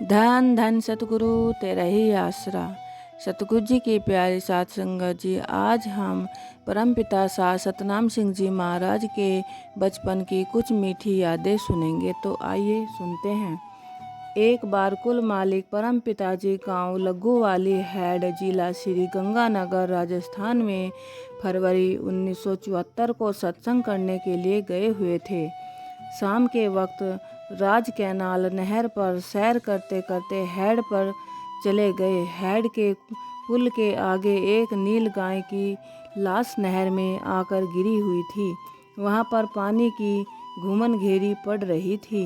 धन धन सतगुरु तेरा ही आसरा। सतगुरु जी की प्यारी साध संगत जी, आज हम परमपिता साध सतनाम सिंह जी महाराज के बचपन की कुछ मीठी यादें सुनेंगे। तो आइए सुनते हैं। एक बार कुल मालिक परमपिता जी गाँव लग्गूवाली हैड, जिला श्री गंगानगर, राजस्थान में फरवरी 1974 को सत्संग करने के लिए गए हुए थे। शाम के वक्त राज कैनाल नहर पर सैर करते करते हैड पर चले गए। हैड के पुल के आगे एक नील गाय की लाश नहर में आकर गिरी हुई थी। वहाँ पर पानी की घूमन घेरी पड़ रही थी।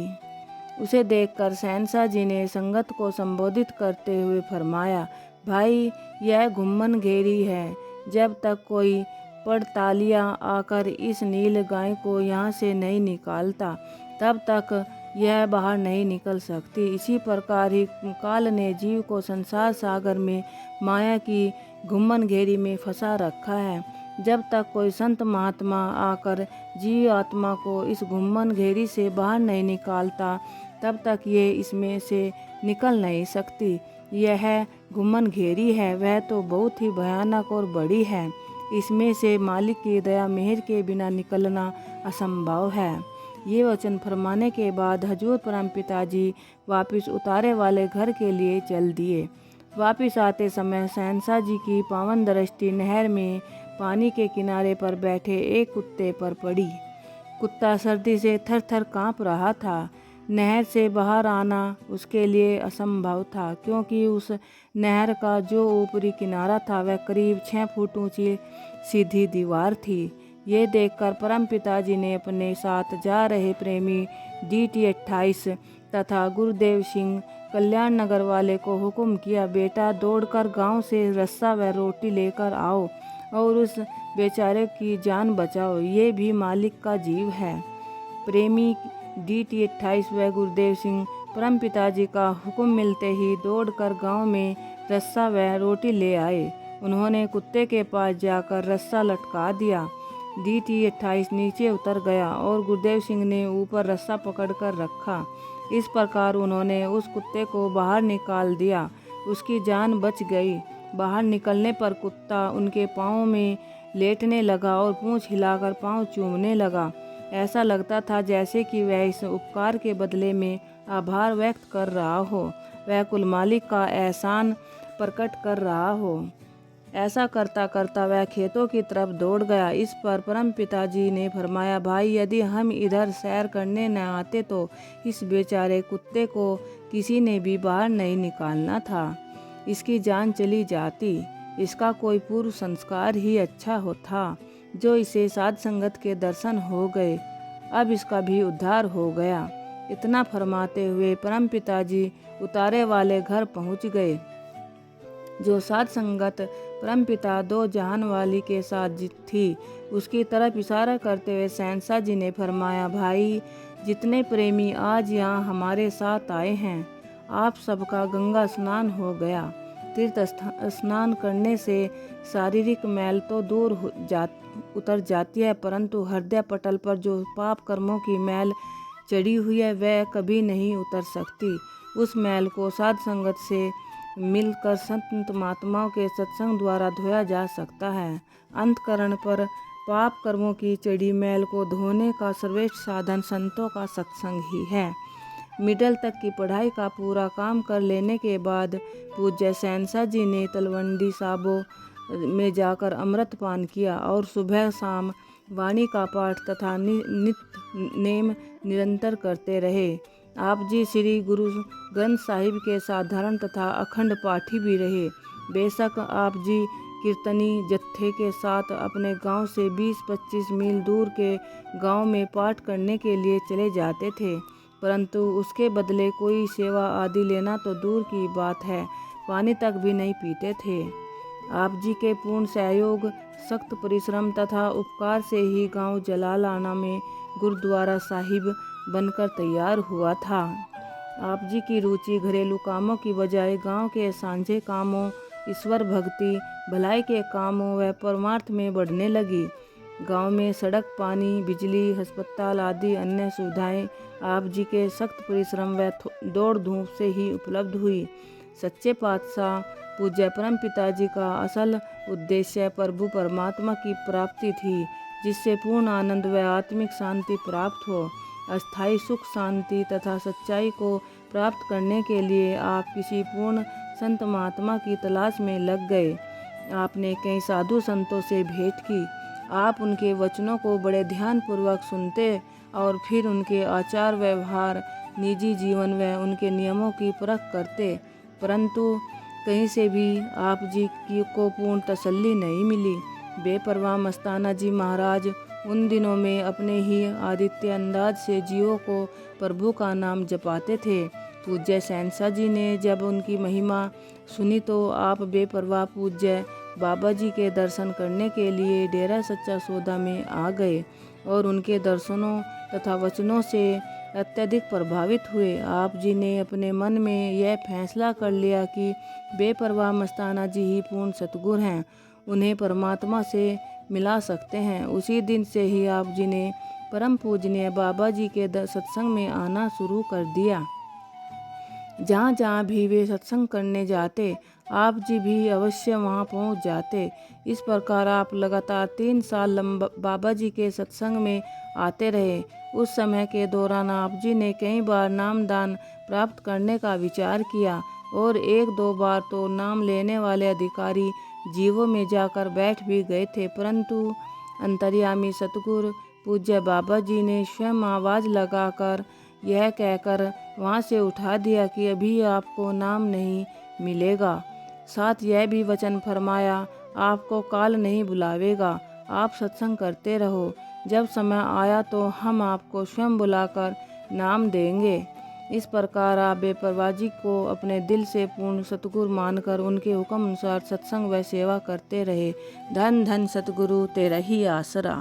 उसे देखकर शहंशाह जी ने संगत को संबोधित करते हुए फरमाया, भाई यह घुम्मन घेरी है। जब तक कोई पड़तालिया आकर इस नील गाय को यहाँ से नहीं निकालता, तब तक यह बाहर नहीं निकल सकती। इसी प्रकार ही काल ने जीव को संसार सागर में माया की घुम्मन घेरी में फंसा रखा है। जब तक कोई संत महात्मा आकर जीव आत्मा को इस घुम्मन घेरी से बाहर नहीं निकालता, तब तक ये इसमें से निकल नहीं सकती। यह घुम्मन घेरी है, वह तो बहुत ही भयानक और बड़ी है। इसमें से मालिक की दया मेहर के बिना निकलना असंभव है। ये वचन फरमाने के बाद हजूर परमपिता जी वापिस उतारे वाले घर के लिए चल दिए। वापिस आते समय शहंशाह जी की पावन दृष्टि नहर में पानी के किनारे पर बैठे एक कुत्ते पर पड़ी। कुत्ता सर्दी से थर थर काँप रहा था। नहर से बाहर आना उसके लिए असंभव था, क्योंकि उस नहर का जो ऊपरी किनारा था वह करीब 6 फुट ऊंची सीधी दीवार थी। ये देखकर परम पिताजी ने अपने साथ जा रहे प्रेमी DT 28 तथा गुरुदेव सिंह कल्याण नगर वाले को हुक्म किया, बेटा दौड़कर गांव से रस्सा व रोटी लेकर आओ और उस बेचारे की जान बचाओ, ये भी मालिक का जीव है। प्रेमी DT 28 व गुरुदेव सिंह परम पिताजी का हुक्म मिलते ही दौड़कर गांव में रस्सा व रोटी ले आए। उन्होंने कुत्ते के पास जाकर रस्सा लटका दिया। DT 28 नीचे उतर गया और गुरुदेव सिंह ने ऊपर रस्सा पकड़कर रखा। इस प्रकार उन्होंने उस कुत्ते को बाहर निकाल दिया। उसकी जान बच गई। बाहर निकलने पर कुत्ता उनके पाँव में लेटने लगा और पूंछ हिलाकर पाँव चूमने लगा। ऐसा लगता था जैसे कि वह इस उपकार के बदले में आभार व्यक्त कर रहा हो, वह कुल मालिक का एहसान प्रकट कर रहा हो। ऐसा करता करता वह खेतों की तरफ दौड़ गया। इस पर परम पिताजी ने फरमाया, भाई यदि हम इधर सैर करने न आते तो इस बेचारे कुत्ते को किसी ने भी बाहर नहीं निकालना था। इसकी जान चली जाती। इसका कोई पूर्व संस्कार ही अच्छा था, जो इसे साध संगत के दर्शन हो गए। अब इसका भी उद्धार हो गया। इतना फरमाते हुए परम पिताजी उतारे वाले घर पहुंच गए। जो साध संगत परमपिता दो जहान वाली के साथ थी, उसकी तरफ इशारा करते हुए शहंशाह जी ने फरमाया, भाई जितने प्रेमी आज यहाँ हमारे साथ आए हैं, आप सबका गंगा स्नान हो गया। तीर्थ स्नान करने से शारीरिक मैल तो दूर उतर जाती है, परंतु हृदय पटल पर जो पाप कर्मों की मैल चढ़ी हुई है वह कभी नहीं उतर सकती। उस मैल को साध संगत से मिलकर संत महात्माओं के सत्संग द्वारा धोया जा सकता है। अंतकरण पर पाप कर्मों की चढ़ी मैल को धोने का सर्वश्रेष्ठ साधन संतों का सत्संग ही है। मिडल तक की पढ़ाई का पूरा काम कर लेने के बाद पूज्य शहंशाह जी ने तलवंडी साबो में जाकर अमृत पान किया और सुबह शाम वाणी का पाठ तथा नित्य नेम निरंतर करते रहे। आप जी श्री गुरु ग्रंथ साहिब के साधारण तथा अखंड पाठी भी रहे। बेशक आप जी कीर्तनी जत्थे के साथ अपने गांव से 20-25 मील दूर के गांव में पाठ करने के लिए चले जाते थे, परंतु उसके बदले कोई सेवा आदि लेना तो दूर की बात है, पानी तक भी नहीं पीते थे। आप जी के पूर्ण सहयोग, सख्त परिश्रम तथा उपकार से ही गांव जलालाना में गुरुद्वारा साहिब बनकर तैयार हुआ था। आप जी की रुचि घरेलू कामों की बजाय गांव के सांझे कामों, ईश्वर भक्ति, भलाई के कामों व परमार्थ में बढ़ने लगी। गांव में सड़क, पानी, बिजली, अस्पताल आदि अन्य सुविधाएं आप जी के सख्त परिश्रम व दौड़ धूप से ही उपलब्ध हुई। सच्चे पातशाह पूज्य परम पिताजी का असल उद्देश्य प्रभु परमात्मा की प्राप्ति थी, जिससे पूर्ण आनंद व आत्मिक शांति प्राप्त हो। अस्थायी सुख, शांति तथा सच्चाई को प्राप्त करने के लिए आप किसी पूर्ण संत महात्मा की तलाश में लग गए। आपने कई साधु संतों से भेंट की। आप उनके वचनों को बड़े ध्यानपूर्वक सुनते और फिर उनके आचार व्यवहार, निजी जीवन व उनके नियमों की परख करते, परंतु कहीं से भी आप जी को पूर्ण तसल्ली नहीं मिली। बेपरवाह मस्ताना जी महाराज उन दिनों में अपने ही आदित्य अंदाज से जीवों को प्रभु का नाम जपाते थे। पूज्य शहंशाह जी ने जब उनकी महिमा सुनी तो आप बेपरवाह पूज्य बाबा जी के दर्शन करने के लिए डेरा सच्चा सौदा में आ गए और उनके दर्शनों तथा वचनों से अत्यधिक प्रभावित हुए। आप जी ने अपने मन में यह फैसला कर लिया कि बेपरवाह मस्ताना जी ही पूर्ण सतगुरु हैं, उन्हें परमात्मा से मिला सकते हैं। उसी दिन से ही आप जी ने परम पूजनीय बाबा जी के सत्संग में आना शुरू कर दिया। जहाँ जहाँ भी वे सत्संग करने जाते, आप जी भी अवश्य वहाँ पहुँच जाते। इस प्रकार आप लगातार 3 साल बाबा जी के सत्संग में आते रहे। उस समय के दौरान आप जी ने कई बार नामदान प्राप्त करने का विचार किया और 1-2 बार तो नाम लेने वाले अधिकारी जीवों में जाकर बैठ भी गए थे, परंतु अंतर्यामी सतगुरु पूज्य बाबा जी ने स्वयं आवाज़ लगाकर यह कहकर वहाँ से उठा दिया कि अभी आपको नाम नहीं मिलेगा। साथ यह भी वचन फरमाया, आपको काल नहीं बुलावेगा, आप सत्संग करते रहो, जब समय आया तो हम आपको स्वयं बुलाकर नाम देंगे। इस प्रकार आप बेपरवाह जी को अपने दिल से पूर्ण सतगुरु मानकर उनके हुक्म अनुसार सत्संग व सेवा करते रहे। धन धन सतगुरु तेरा ही आसरा।